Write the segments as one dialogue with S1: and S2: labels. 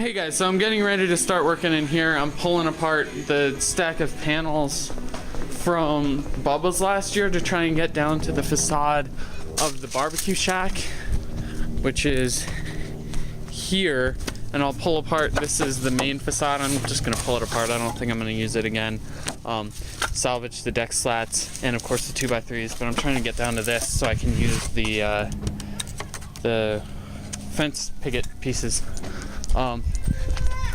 S1: Hey guys, so I'm getting ready to start working in here. I'm pulling apart the stack of panels from Bubba's last year to try and get down to the facade of the barbecue shack, which is here. And I'll pull apart, this is the main facade. I'm just gonna pull it apart. I don't think I'm gonna use it again. Salvage the deck slats and of course the 2x3s, but I'm trying to get down to this so I can use the fence picket pieces.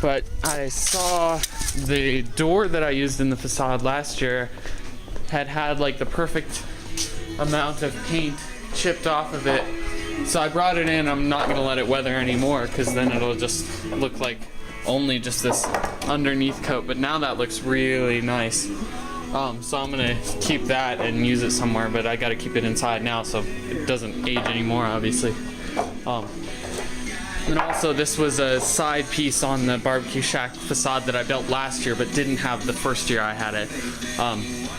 S1: But I saw the door that I used in the facade last year had like the perfect amount of paint chipped off of it. So I brought it in. I'm not gonna let it weather anymore because then it'll just look like only just this underneath coat. But now that looks really nice. So I'm gonna keep that and use it somewhere, but I gotta keep it inside now so it doesn't age anymore, obviously. And also this was a side piece on the barbecue shack facade that I built last year but didn't have the first year I had it.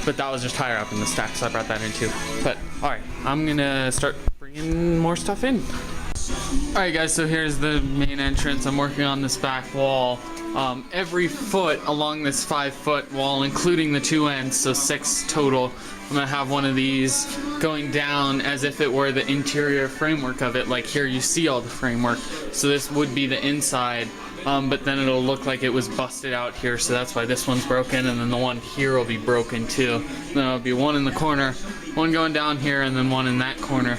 S1: But that was just higher up in the stack, so I brought that in too. But alright, I'm gonna start bringing more stuff in. Alright guys, so here's the main entrance. I'm working on this back wall. Every foot along this 5-foot wall, including the two ends, so 6 total, I'm gonna have one of these going down as if it were the interior framework of it. Like here you see all the framework, so this would be the inside, but then it'll look like it was busted out here, so that's why this one's broken, and then the one here will be broken too. Then there'll be one in the corner, one going down here, and then one in that corner.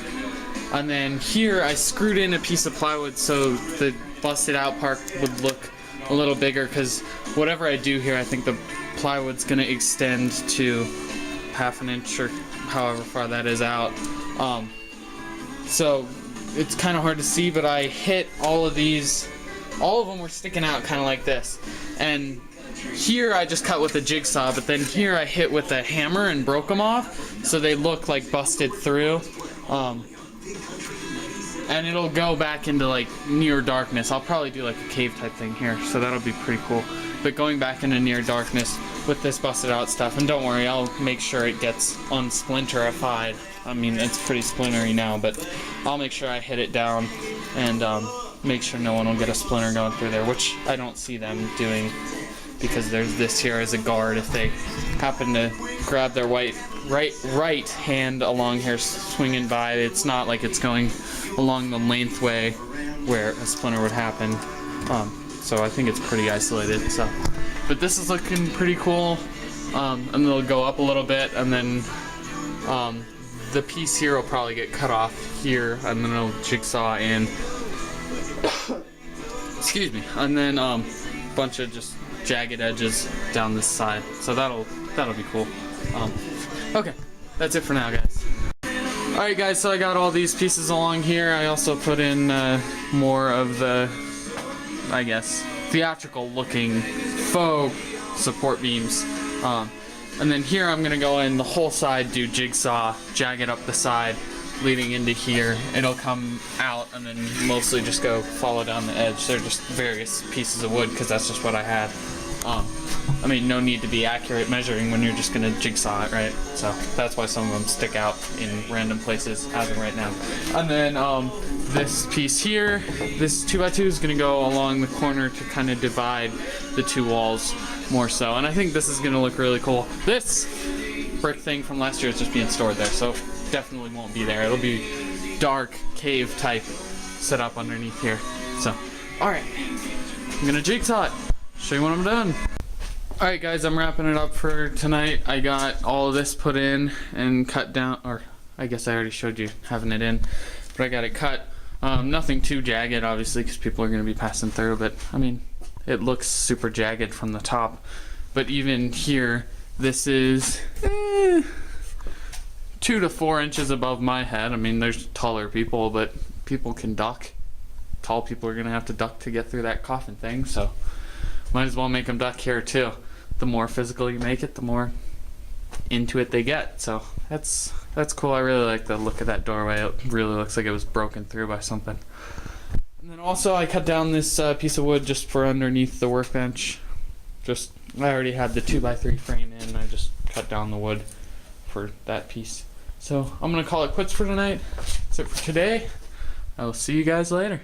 S1: And then here I screwed in a piece of plywood so the busted out part would look a little bigger, because whatever I do here, I think the plywood's gonna extend to ½ an inch or however far that is out. So it's kind of hard to see, but I hit all of these. All of them were sticking out kind of like this. And here I just cut with a jigsaw, but then here I hit with a hammer and broke them off, so they look like busted through. And it'll go back into like near darkness. I'll probably do like a cave type thing here, so that'll be pretty cool. But going back into near darkness with this busted out stuff, and don't worry, I'll make sure it gets unsplinterified. I mean, it's pretty splintery now, but I'll make sure I hit it down and make sure no one will get a splinter going through there, which I don't see them doing because there's this here as a guard if they happen to grab their right hand along here swinging by. It's not like it's going along the lengthway where a splinter would happen. So I think it's pretty isolated. So, but this is looking pretty cool. And they'll go up a little bit, and then the piece here will probably get cut off here, and then it'll jigsaw in. Excuse me. And then a bunch of just jagged edges down this side. So that'll be cool. Okay, that's it for now, guys. Alright guys, so I got all these pieces along here. I also put in more of the, I guess, theatrical looking faux support beams. And then here I'm gonna go in the whole side, do jigsaw, jag it up the side, leading into here. It'll come out and then mostly just go follow down the edge. They're just various pieces of wood because that's just what I had. I mean, no need to be accurate measuring when you're just gonna jigsaw it, right? So that's why some of them stick out in random places as of right now. And then this piece here, this 2x2 is gonna go along the corner to kind of divide the two walls more so. And I think this is gonna look really cool. This brick thing from last year is just being stored there, so definitely won't be there. It'll be dark cave type set up underneath here. So, all right, I'm gonna jigsaw it. Show you when I'm done. Alright guys, I'm wrapping it up for tonight. I got all of this put in and cut down, or I guess I already showed you having it in, but I got it cut. Nothing too jagged obviously because people are going to be passing through, but I mean, it looks super jagged from the top. But even here, this is 2 to 4 inches above my head. I mean, there's taller people, but people can duck. Tall people are going to have to duck to get through that coffin thing, so might as well make them duck here too. The more physical you make it, the more into it they get. So that's cool. I really like the look of that doorway. It really looks like it was broken through by something. And then also I cut down this piece of wood just for underneath the workbench. I already had the 2x3 frame in. I just cut down the wood for that piece. So I'm gonna call it quits for tonight. That's it for today. I will see you guys later.